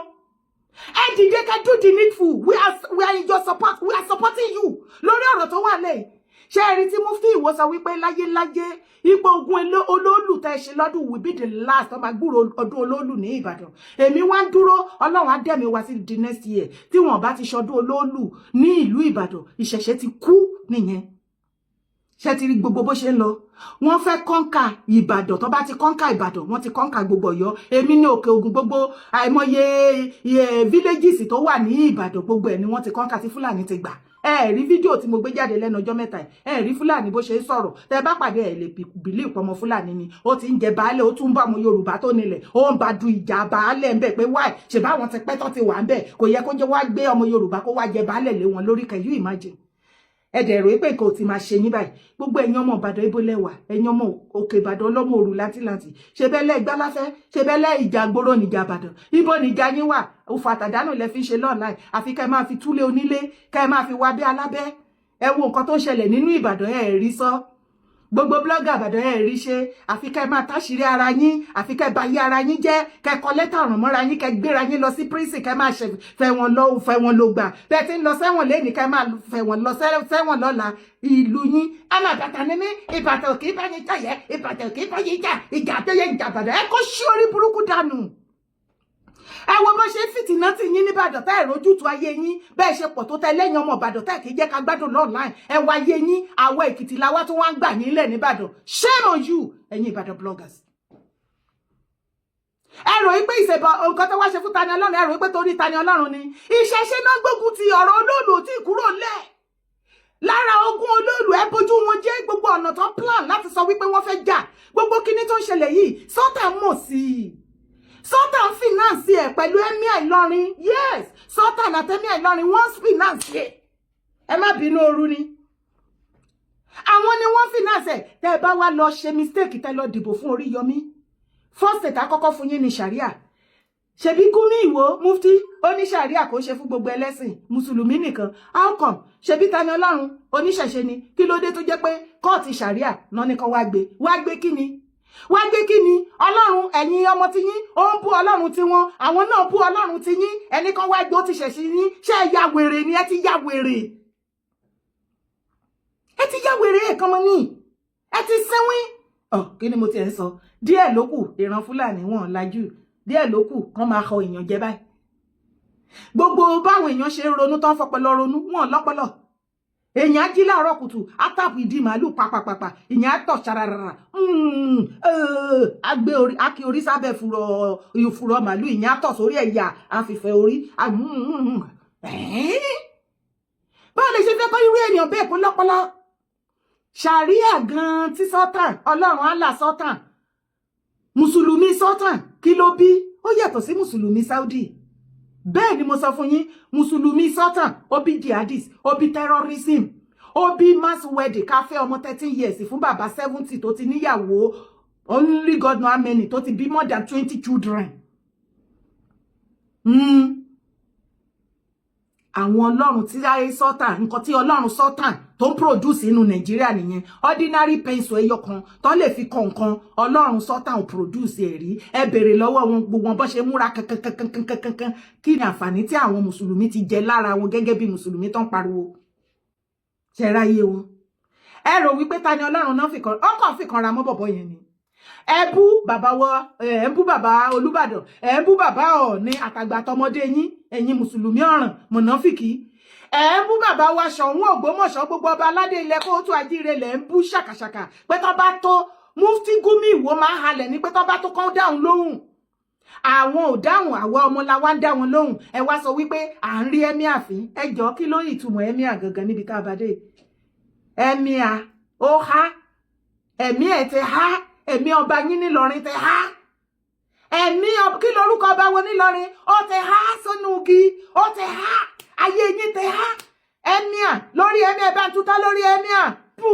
And did they can do the needful? We are in your support. We are supporting you. Lórí ọ̀rọ̀ tó wà lẹ́yìn. Ṣé ẹ rí tí Mufti Ìwọ sọ wípé láyé ipò ogun olóòlù tẹ́ ṣe lọ́dún will be the last ọmọ gbúrò ọdún olóòlù ní Ìbàdàn. Èmi wá ń dúró Ọlọ́run á dẹ̀mí wá sí the next year. Tí wọ́n bá ti ṣọdún olóòlù ní ìlú Ìbàdàn, ìṣẹ̀ṣẹ̀ ti kú nìyẹn. Ṣé ti rí gbogbo bó ṣe ń lọ? Wọ́n fẹ́ kọ́ńkà Ìbàdàn tó bá ti kọ́ńkà Ìbàdàn wọ́n ti kọ́ńkà gbogbo Ọ̀yọ́ èmi ní Òkè Ògùn gbogbo àìmọye villages tó wà ní Ìbàdàn gbogbo ẹ̀ ni wọ́n ti kọ́ńkà tí Fúlàní ti gbà ẹ rí fídíò tí mo gbé jáde lẹ́nu ọjọ́ mẹ́ta ẹ rí Fúlàní bó ṣe ń sọ̀rọ̀ tẹ́ bá pàdé ẹ lè believe pé ọmọ Fúlàní ni ó ti ń jẹ baálẹ̀ ó tún bá ọmọ Yorùbá tó nílẹ̀ ó ń bá du ìjà baálẹ̀ ńbẹ̀ pé why ṣe bá wọn ti pẹ́ tó ti wà ńbẹ̀ kò yẹ kó jẹ́ wá gbé ọmọ Yorùbá kó wá jẹ baálẹ̀ lé wọn lórí can you imagine ẹ̀dẹ̀ rò pé kò ti máa ṣe yín báyìí gbogbo ẹ̀yin ọmọ Ìbàdàn ibo lẹ́wà ẹ̀yin ọmọ Òkè Ìbàdàn ọlọ́mọ òru láti ṣe bẹ́lẹ̀ ìgbáláfẹ́ ṣe bẹ́lẹ̀ ìjà gbóró níjà Ìbàdàn ibo níjà yín wà òfò àtàdánù lẹ fi ń ṣe lọ́ọ̀láì àfi kẹ́ máa fi túlé onílé kẹ́ máa fi wá bí alábẹ́ ẹ wo nǹkan tó ń ṣẹlẹ̀ nínú Ìbàdàn ẹ̀ rí sọ gbogbo blogger Ìbàdàn ẹ̀ rí ṣe àfi kẹ́ máa táṣìírí ara yín àfi kẹ́ bá yí ara yín jẹ́ kẹ́ kọ lẹ́tà ọ̀ràn mọ́ra yín kẹ́ gbéra yín lọ sí prison kẹ́ máa fẹ́ wọn lọ gbà bẹ́ẹ̀ tí ń lọ sẹ́wọ̀n lẹ́nìí kẹ́ máa fẹ́ wọn lọ sẹ́wọ̀n lọ́la ìlú yín alábàtà ní mí Ìbàdàn kì í bá yín jà yẹ Ìbàdàn kì í bá yín jà ìjà tó yẹ ìjà Ìbàdàn ẹ kó ṣí orí burúkú dànù. ẹ wo bó ṣe fìtìná tí yín ní Ìbàdàn tá ìrójútu ayé yín bẹ́ẹ̀ ṣe pọ̀ tó tẹ lẹ́yìn ọmọ Ìbàdàn tá kì í jẹ́ ká gbádùn online ẹ wá ayé yín àwọ̀ Èkìtì làwa tó wá ń gbà yín lẹ̀ ní Ìbàdàn shame on you ẹ̀yin Ìbàdàn bloggers. ẹ rò pé ìṣèbọ̀ nǹkan tó wá ṣe fún Tani Ọlọ́run ẹ rò pé torí Tani Ọlọ́run ni ìṣẹ̀ṣe náà gbógun ti ọ̀rọ̀ olóòlù tí kúrò lẹ̀ lára ogun olóòlù ẹ bójú wọn jẹ́ gbogbo ọ̀nà tó plan láti sọ wípé wọ́n fẹ́ jà gbogbo kíní tó ń ṣẹlẹ̀ yìí sọ́tà mọ̀ sí i sọ́tà ń finance ẹ̀ pẹ̀lú Emir Ìlọrin yes sọ́tà àti Emir Ìlọrin wọ́n finance ẹ̀ ẹ má bínú ooru ni àwọn ni wọ́n finance ẹ̀ tẹ́ ẹ bá wá lọ ṣe mistake tẹ́ lọ dìbò fún Oríyọmí first state àkọ́kọ́ fún yín ní sharia ṣebí Gumi Ìwó Mufti ó ní sharia kò ṣe fún gbogbo ẹlẹ́sìn mùsùlùmí nìkan how come ṣebí Tani Ọlọ́run oníṣẹ̀ṣe ni kí ló dé tó jẹ́ pé kóòtù sharia náà ní kan wá gbé kíni Ọlọ́run ẹ̀yin ọmọ ti yín ó ń bú Ọlọ́run tí wọ́n àwọn náà bú Ọlọ́run tí yín ẹni kan wá gbé ó ti ṣẹ̀ṣẹ̀ yín ṣé ẹ ya wèrè ni ẹ ti ya wèrè ẹ̀kan mọ́ ní ẹ ti sẹ́wín kí ni mo ti ẹ̀ ń sọ díẹ̀ ló kù ìran Fúlàní wọn lajú díẹ̀ ló kù kán máa họ èèyàn jẹ báyìí gbogbo báwọn èèyàn ṣe ń ronú tán fọpọlọ ronú wọn lọ́pọlọ èèyàn á jí láàárọ̀ kùtù á tàbí ìdí màálù pàpàpàpà èèyàn á tọ̀ ṣararara á gbé orí á kí orí sábẹ́ fùrọ̀ màálù èèyàn á tọ̀ sórí ẹ̀yà á fìfẹ́ orí báwo lè ṣe fẹ́ kọ́ irú èèyàn bẹ́ẹ̀ kó lọ́pọlọ ṣàríà gan tí sọ́tàn Ọlọ́run á là sọ́tàn mùsùlùmí sọ́tàn kí ló bí ó yàtọ̀ sí mùsùlùmí Saudi bẹ́ẹ̀ ni mo sọ fún yín mùsùlùmí sọ́tàn ó bí jihadis ó bí terrorism ó bí mass wedding ká fẹ́ ọmọ 13 years fún bàbá 70 tó ti níyàwó only God know how many tó ti bí more than 20 children. àwọn Ọlọ́run tí láyé sọ́tàn nǹkan tí Ọlọ́run sọ́tàn tó ń produce inú Nàìjíríà nìyẹn ordinary pencil ẹyọ kan tó lè fi kọ nǹkan Ọlọ́run sọ́tàn ò produce ẹ̀rí ẹ bèrè lọ́wọ́ wọn gbogbo bó ṣe múra kankan kí ni àǹfààní tí àwọn mùsùlùmí ti jẹ lára wọn gẹ́gẹ́ bí mùsùlùmí tó ń pariwo ṣẹ̀ráyé wọn ẹ rò wípé Tani Ọlọ́run náà ọkàn fìkan ra mọ́ bọ̀bọ̀ yẹn ni ẹ bú bàbá wọ ẹ bú bàbá Olúbàdàn ẹ bú bàbá Ọọ̀ni àtàgbà tọmọdé yín ẹ̀yin mùsùlùmí ọ̀ràn mọ̀nàfìkì ẹ bú bàbá wa Ṣọ̀ún Ògbómọ̀ṣọ́ gbogbo ọba aládé ilẹ̀ Kóòtù Àjíire lẹ̀ ń bú ṣàkàṣàkà pé tó bá tó Mufti Gumi Ìwó máa halẹ̀ ní pé tó bá tó kọ́ dáhùn lóhùn àwọn ò dáhùn àwa ọmọ la wá ń dá wọn lóhùn ẹ wá sọ wípé à ń rí ẹmí àfin ẹ jọ kí ló ìtumọ̀ ẹmí àgangan níbi tá a bá dé ẹmí à ó há ẹ̀mí ẹ̀ ti há ẹ̀mí ọba yín nílọrin ti há ẹ̀mí kí lorúkọ ọba wọn nílọrin ó ti há sínú igi ó ti há ayé yín ti há ẹmí à lórí ẹmí ẹ bá ń tutọ́ lórí ẹmí à pù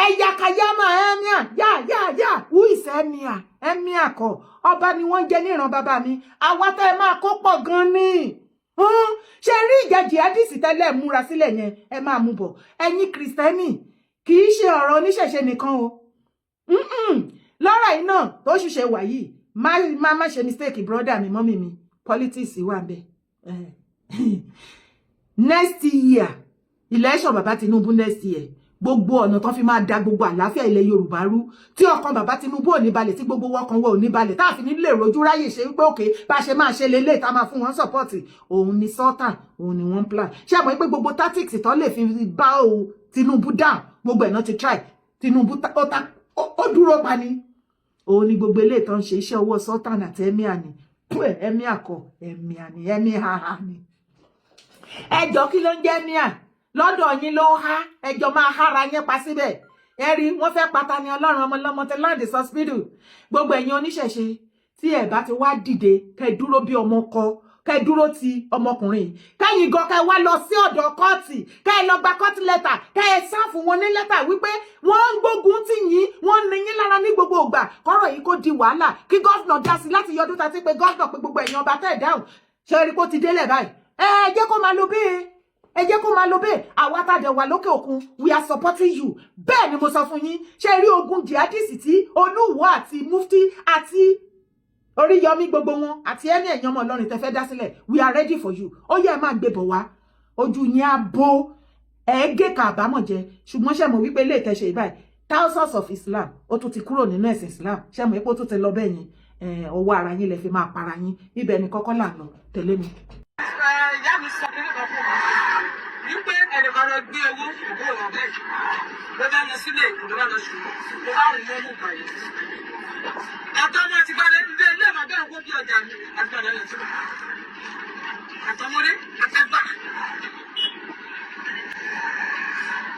ẹ̀yàkàyàmà ẹmí à yá who is ẹmí à ẹmí à kọ ọba ni wọ́n jẹ níran bàbá mi àwa tẹ́ ẹ máa kó pọ̀ gan ni ṣe rí ìjà jihadisi tẹ́lẹ̀ múra sílẹ̀ yẹn ẹ máa mú bọ̀ ẹ̀yin kristẹni kì í ṣe ọ̀rọ̀ oníṣẹ̀ṣe nìkan o lọ́rọ̀ yìí náà tó ṣùṣe wà yìí má ṣe mistake brother mi mọ́mì mi politics wà bẹ́ẹ̀ next year election bàbá Tinubu next year gbogbo ọ̀nà tó fi máa da gbogbo àlàáfíà ilẹ̀ Yorùbá rú tí ọkàn bàbá Tinubu ò ní balẹ̀ tí gbogbo ọkàn wọ ò ní balẹ̀ tá a fi ní lè rojú ráyè ṣe wípé òkè bá ṣe máa ṣe lélẹ̀ tá a máa fún wọn support òun ni sultan òun ni wọ́n plan ṣé àmọ́ pé gbogbo tactics tó lè fi bá Tinubu down gbogbo ẹ̀ náà ti try Tinubu ó dúró pa ni òun ni gbogbo eléyìí tó ń ṣe iṣẹ́ owó sultan àti emir ni emir kọ emir ni emir haha ni ẹjọ́ kí ló ń jẹ́ emir lọ́dọ̀ yín ló há ẹjọ́ máa hára yín pa síbẹ̀ ẹ rí wọ́n fẹ́ pa Tani Ọlọ́run ọmọ lọ́mọ tẹ láǹdì sọ́spídù gbogbo ẹ̀yin oníṣẹ̀ṣe tí ẹ bá ti wá dìde kẹ́ dúró bí ọmọ kọ kẹ́ dúró ti ọmọkùnrin kẹ́yìn gan kẹ́ wá lọ sí ọ̀dọ̀ kọ́ọ̀tì kẹ́ lọ gba kọ́ọ̀tì lẹ́tà kẹ́ ẹ sáàfù wọn ní lẹ́tà wípé wọ́n ń gbógun tì yín wọ́n ní yín lára ní gbogbo ìgbà kọ́rọ̀ yìí kó di wàhálà kí gọ́ọ̀nà dá sí láti yọdún tàbí pé gọ́ọ̀nà pé gbogbo ẹ̀yin ọba tẹ̀ dáhùn ṣe rí kó ti délẹ̀ báyìí ẹ jẹ́ kó máa lo bẹ́ẹ̀ ẹ jẹ́ kó máa lo bẹ́ẹ̀ àwa tá a dẹ̀ wà lókè òkun we are supporting you bẹ́ẹ̀ ni mo sọ fún yín ṣe rí ogun jihadisi tí Olúwo àti Mufti àti Oríyọmí gbogbo wọn àti ẹni ẹ̀yàn ọmọ Ọlọ́run tẹ́ fẹ́ dá sílẹ̀ we are ready for you ó yẹ máa gbé bọ̀ wá ojú yín á bó ẹ̀ẹ́gẹ́ ká àbámọ̀ jẹ ṣùgbọ́n ṣe mọ̀ wípé ilé ìtẹ̀ṣe ìbáyìí thousands of Islam ó tún ti kúrò nínú ẹ̀sìn Islam ṣe mọ̀ pé ó tún ti lọ bẹ́ẹ̀ yẹn ọwọ́ ara yín lẹ fi máa para yín ibẹ̀ ni kọ́kọ́ là ń lọ tẹ̀lé mi. Ìyá mi sọ pé nípa fún mi wípé ẹnìkan lọ gbé owó òwò ọ̀rọ̀ bẹ́ẹ̀ ló bá lọ sílé ìlú bá lọ sí ló bá rìn lọ́mú ìgbà yìí. Àtọ́mọ́ ti bá ilé ìmọ̀gbẹ́ òkú bí ọjà mi àti ọ̀dọ́ yẹn síbẹ̀. Àtọmọdé àtẹgbà.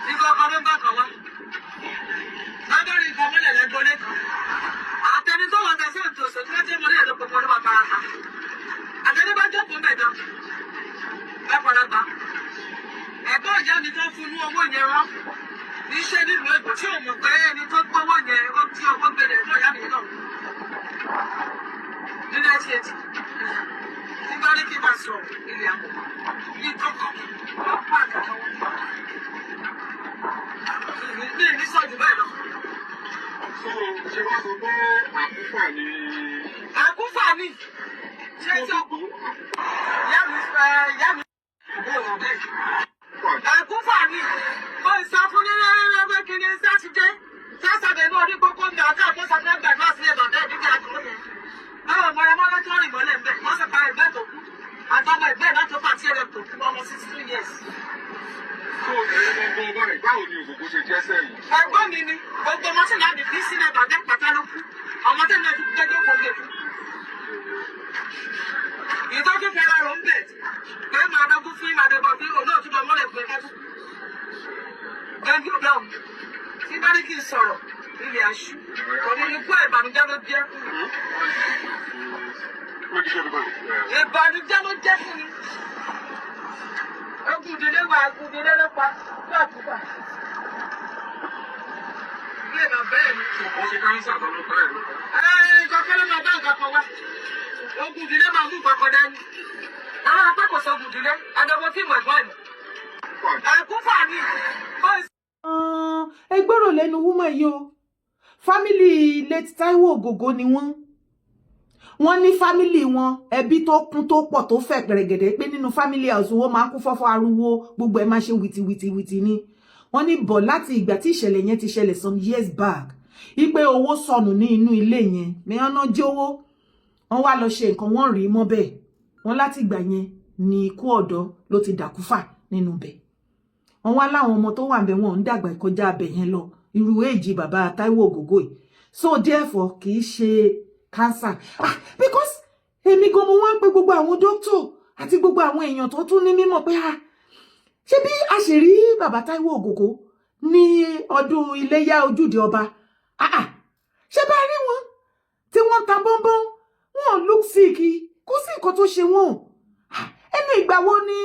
Nígbà ọkọ ló ń bá kan wá. Lábẹ́rẹ́ nǹkan mọ́lẹ̀ lẹ́gbọ́lé kan. Àtẹni tó wọ́n tẹ̀sí òtòṣe tí wọ́n ti mọ́lẹ̀ ẹ̀dọ́ pọ̀pọ̀ ló bá para ta. Àtẹni bá jókòó mẹ́ta. Lẹ́pàdà ta. Ẹ̀gbọ́n ìyá mi tó fún ní owó yẹn wá. Iṣẹ́ nílùú Èkó tí ò mọ̀ pé ẹni tó gbówó yẹn ó tí ọgbọ́n gbélé ẹ̀gbọ́n ìyá mi náà. Nínú ẹ̀sìn ẹ̀tì. Nígbà ní kí n bá sọ ilé àpò. Ní kọ́kọ́. Wọ́n pàdé àwọn. Ní ìní sọ́jú bẹ́ẹ̀ lọ. Ṣé wọ́n sọ pé àkúfà ni. Àkúfà ni. Ṣé sọ? Ìyá mi. Àkúfà ni. Mo sọ fún ní ẹgbẹ́ kìíní sátidé. Sátidé ní orí kókó ń dà ká tó sọ fẹ́ gbàgbọ́ sílẹ̀ bàbá ẹ̀ níbi àdúgbò yẹn. Báwo mọ̀rẹ́mọ́lá tó rìn mọ́lẹ̀ ń bẹ̀? Wọ́n sì pa ẹgbẹ́ tó kú. Àtọ́mọ ẹgbẹ́ náà tó pàtí ẹ̀rẹ̀ tó kú ọmọ 16 years. Tó ẹ̀rọ gbọ́ngàn báyìí báwo ni òkòkò ṣe jẹ́ sẹ́yìn? Ẹ̀gbọ́n mi ni gbogbo ọmọ tí láti bí sílẹ̀ bàbá pàtà ló kú. Ọmọ tẹ́lẹ̀ ti jẹ́jọ́ kò lè kú. Ìtọ́jú fẹ́ra rò ń bẹ̀. Pé màá dọ́gún fún ìmàdébọ̀ bí olóòtú lọ mọ́lẹ̀ pé ẹ̀kú. Gbẹ́ngí dáhùn. Tí bá ní kí n sọ̀rọ̀, ilé aṣú. Òní ni kú ìbànújẹ́ ló jẹ́. Ìbànújẹ́ ló jẹ́ fún mi. Ogun ìdílé wa, ogun ìdílé ló pa. Tó àkúfà. Ilé bàbá ẹ̀ mi. Ó ṣe káńsà tó ló pa ẹ̀ lọ. Ìkọ̀kọ́ ló máa bá nǹkan kan wá. Ogun ìdílé máa mú nǹkan kan dání. Àwọn apá kò sọ ogun ìdílé. Adọ́gbọ́n fíìmù ẹ̀gbọ́n mi. Àkúfà ni. ẹ gbọ́rọ̀ lẹ́nu wúmọ̀ yìí o fámìlì late Táíwò Ògògó ni wọ́n wọ́n ní family wọn ẹbí tó kún tó pọ̀ tó fẹ̀ pẹ̀rẹ̀gẹ̀dẹ̀ pé nínú family house wọn máa kún fọ́fọ́ ariwo gbogbo ẹ̀ máa ṣe wìtìwìtì ni wọ́n ní bọ̀ láti ìgbà tí ìṣẹ̀lẹ̀ yẹn ti ṣẹlẹ̀ some years back ipe owó sọnù ní inú ilé yẹn mẹ́wọ́n náà jówó wọ́n wá lọ ṣe nǹkan wọ́n rí mọ́ bẹ́ẹ̀ wọ́n láti ìgbà yẹn ní ikú ọ̀dọ́ ló ti dàkúfà nínú bẹ̀ wọ́n wá láwọn ọmọ tó wà ń bẹ̀ wọ́n ń dàgbà kọjá abẹ̀ yẹn lọ irú èjì bàbá Táíwò Ògògó yìí so therefore kì í ṣe cancer because èmi gan mo wá ń pe gbogbo àwọn doctor àti gbogbo àwọn èèyàn tó tún ní mímọ̀ pé ṣé bí a ṣe rí bàbá Táíwò Ògògó ní ọdún iléyá ojúde ọba ṣé bá rí wọn tí wọ́n ta bọ́nbọ́n wọn look sick kò sí nǹkan tó ṣe wọn ẹnu ìgbà wo ni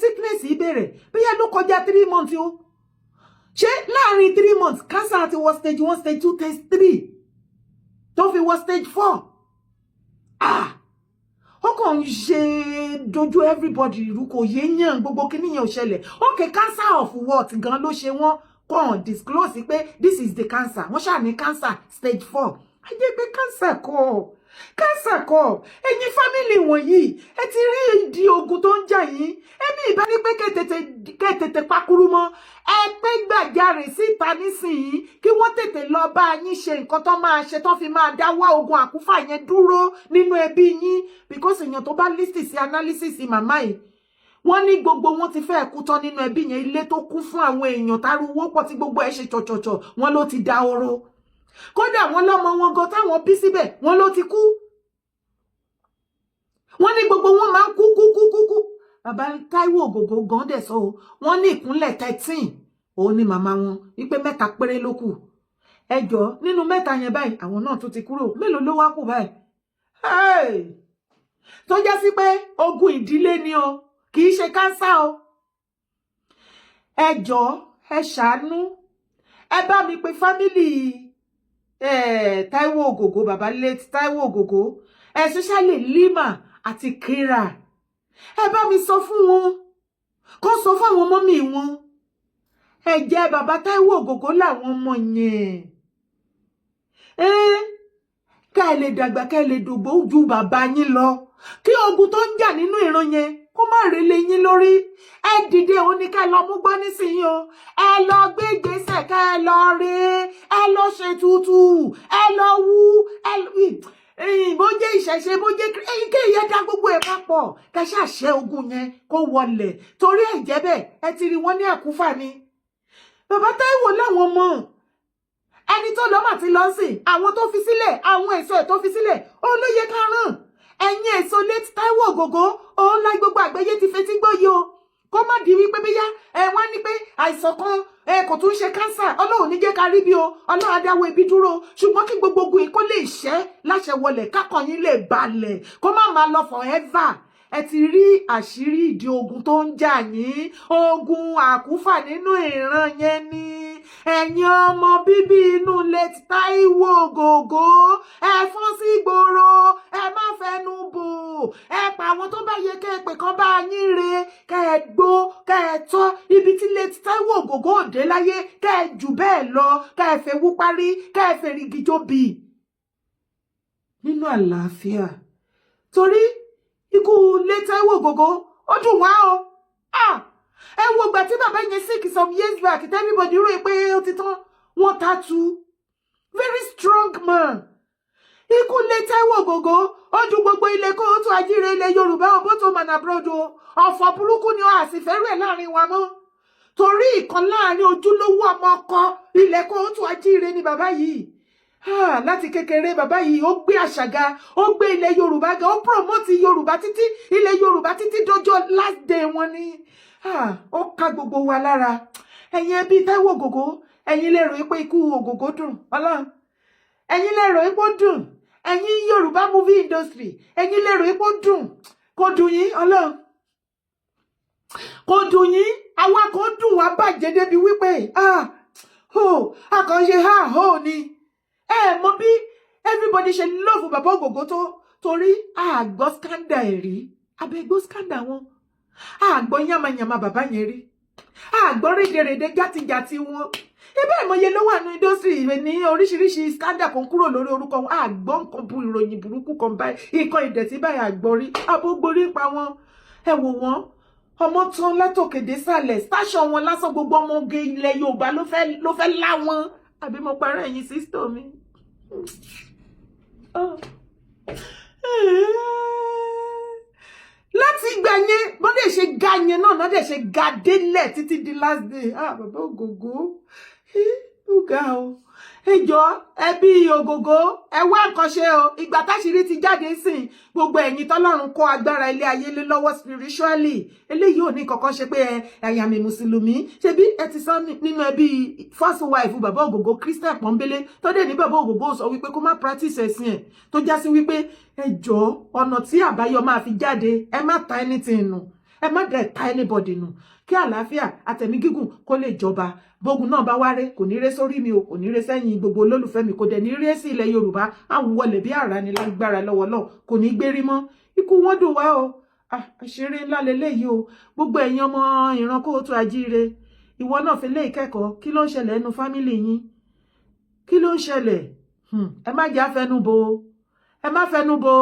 sickness yìí bẹ̀rẹ̀ bóyá ló kọjá 3 months o ṣé láàrin 3 months cancer ti wọ stage 1 stage 2 stage 3 tó fi wọ stage 4 ó kàn ń ṣe dojú everybody ìrú kò yéèyàn gbogbo kíníyàn ò ṣẹlẹ̀ okay cancer of what gan ló ṣe wọ́n kàn disclose pé this is the cancer wọ́n ṣáà ní cancer stage 4 ajé pé cancer kọ́ ẹ̀yin family wọ̀nyí ẹ ti rí ìdí ogun tó ń jà yín ẹ̀mí ìbá ní pé kẹ́tètè pakuru mọ́ ẹ pé gbàjarè síta nísìnyí kí wọ́n tètè lọ bá yín ṣe nǹkan tó máa ṣe tó fi máa dáwọ́ ogun àkúfà yẹn dúró nínú ẹbí yín because èèyàn tó bá lísì sí analysis màmá yìí wọ́n ní gbogbo wọn ti fẹ́ kú tán nínú ẹbí yẹn ilé tó kún fún àwọn èèyàn táruwó pọ̀ tí gbogbo ẹ̀ ṣe chọ̀chọ̀chọ̀ wọ́n ló ti da oró kódà wọ́n lọ́mọ wọn gan táwọn bí síbẹ̀ wọ́n ló ti kú wọ́n ní gbogbo wọn máa ń kú bàbá Táíwò Ògògó gan dẹ̀ sọ wọ́n ní ìkúnlẹ̀ 13 òun ni màmá wọn wípé 3 péré ló kù ẹjọ́ nínú 3 yẹn báyìí àwọn náà tún ti kúrò mélòó ló wá kù báyìí tó jẹ́ sí pé ogun ìdílé ni o kì í ṣe kánsá o ẹjọ́ ẹ ṣàánú ẹ bá mi pe fámìlì Táíwò Ògògó bàbá late Táíwò Ògògó especially Lima àti Kira ẹ bá mi sọ fún wọn kó sọ fún àwọn mọ́mì wọn ẹ jẹ́ bàbá Táíwò Ògògó làwọn ọmọ yẹn ká ẹ lè dàgbà ká ẹ lè dògbò ju bàbá yín lọ kí ogun tó ń jà nínú ìran yẹn kó má relé yín lórí ẹ dìde òun ni ká lọ mú gbọ́ nísìnyí o ẹ lọ gbé ìgbésẹ̀ ká ẹ lọ rè ẹ lọ ṣètùtù ẹ lọ wú bó jẹ́ ìṣẹ̀ṣe bó jẹ́ kéèyàn dá gbogbo ẹ̀ papọ̀ ká ṣàṣẹ ogun yẹn kó wọlẹ̀ torí ẹ̀ jẹ́ bẹ́ẹ̀ ẹ ti rí wọn ní àkúfà ni bàbá Táíwò láwọn ọmọ ẹni tó lọ́mà ti lọ sí àwọn tó fi sílẹ̀ àwọn èso ẹ̀ tó fi sílẹ̀ ó ló yẹ ká ràn ẹ̀yin èso late Táíwò Ògògó òun láì gbogbo àgbáyé ti fetí gbọ́ yìí o kó má di wípé bíyá wá ní pé àìsàn kan kò tún ṣe kánsà Ọlọ́run ní jẹ́ ká rí bí o Ọlọ́run á dáwọ́ ibi dúró ṣùgbọ́n kí gbogbo ogun yìí kó lè ṣẹ́ láṣẹ wọlẹ̀ kákan yín lè balẹ̀ kó má máa lọ forever ẹ ti rí àṣírí ìdí ogun tó ń jà yín ogun àkúfà nínú ìran yẹn ni ẹ̀yin ọmọ bíbí inú late Táíwò Ògògó ẹ fọ́n sí gbòòrò ẹ má fẹnu bò ẹ pa àwọn tó bá yẹ kẹ́ ẹ pè kán bá yín re kẹ́ ẹ gbó kẹ́ ẹ tọ́ ibi tí late Táíwò Ògògó òde láyé kẹ́ ẹ jù bẹ́ẹ̀ lọ kẹ́ ẹ fẹ́ wú parí kẹ́ ẹ fẹ́ rígi jóbi nínú àlàáfíà torí ikú late Táíwò Ògògó ó dùn wá o ẹ wo ìgbà tí bàbá yẹn sick some years back everybody rò pé ó ti tán wọ́n tatu very strong man ikú late Táíwò Ògògó ó dùn gbogbo ilé kó tó ajíire ilẹ̀ Yorùbá ọbọ tó mọ̀nà brodo ọ̀fọ̀ burúkú ni ó àsìfẹ́rù ẹ̀ láàrin wa mọ́ torí ìkan láàrin ojúlówó ọmọ ọkọ ilẹ̀ kó tó ajíire ni bàbá yìí láti kékeré bàbá yìí ó gbé àṣàga ó gbé ilẹ̀ Yorùbá ga ó promote Yorùbá títí ilẹ̀ Yorùbá títí dọjọ́ last day wọn ni ó ká gbogbo wa lára ẹ̀yin ẹbí Táíwò Ògògó ẹ̀yin lè rò pé ikú Ògògó dùn Ọlọ́run ẹ̀yin lè rò pé ó dùn ẹ̀yin Yorùbá movie industry ẹ̀yin lè rò pé ó dùn kò dùn yín Ọlọ́run kò dùn yín àwa kò dùn wá bàjẹ́ débi wípé àkànṣe ni mọ̀ bí everybody ṣe love bàbá Ògògó tó torí àgbọ́ scandal ẹ̀ rí abẹ́gbọ́ scandal wọn àgbọ́ yamayama bàbá yẹn rí àgbọ́ rédèrèdè játijàti wọn ebe ìmọye ló wà ní industry ní oríṣiríṣi scandal kan kúrò lórí orúkọ wọn àgbọ̀ nǹkan bu ìròyìn burúkú kan báyìí nǹkan ìdẹ̀tí báyìí àgbọ̀rí abógborí pa wọn ẹ wò wọ́n ọmọ tán látòkèdè sàlẹ̀ station wọn lásán gbogbo ọmọge ilẹ̀ Yorùbá ló fẹ́ lá wọn àbí mo parẹ́ ẹ̀yin sísítọ̀ mi. Láti ìgbà yẹn bọ́n dẹ̀ ṣe ga yẹn náà náà dẹ̀ ṣe ga délẹ̀ títí di last day bàbá ògògó ó ga o ẹjọ́ ẹbí ògògó ẹ wá nǹkan ṣe o ìgbà táṣìírí ti jáde sìn gbogbo ẹ̀yin tọ́lọ́run kó agbára ilé ayé lé lọ́wọ́ spiritually eléyìí ò ní kankan ṣe pé ẹ̀yà mi mùsùlùmí ṣebí ẹ ti sọ nínú ẹbí first wife bàbá ògògó Christian pọ́nbélé tó dé ní bàbá ògògó sọ wípé kó má practice ẹ̀sìn ẹ̀ tó já sí wípé ẹjọ́ ọ̀nà tí àbáyọ máa fi jáde ẹ má ta anything nù ẹ má dẹ̀ ta anybody nù kí àlàáfíà àtẹ̀mí gígùn kó lè jọba bógun náà bá wáré kò ní ré sórí mi o kò ní ré sẹ́yìn gbogbo olólùfẹ́ mi kò dẹ̀ ní ré sí ilẹ̀ Yorùbá àwọn wọlé bí àrá ni lágbára lọ́wọ́ náà kò ní gbérí mọ́ ikú wọn dùn wá o àṣírí ńlá leléyìí o gbogbo ẹ̀yin ọmọ ìran Kóòtù Àjíire ìwọ náà fi lé ìkẹ́kọ̀ọ́ kí ló ń ṣẹlẹ̀ nínú fámìlì yín kí ló ń ṣẹlẹ̀ ẹ má jẹ́ àfẹnubò ẹ má fẹnubò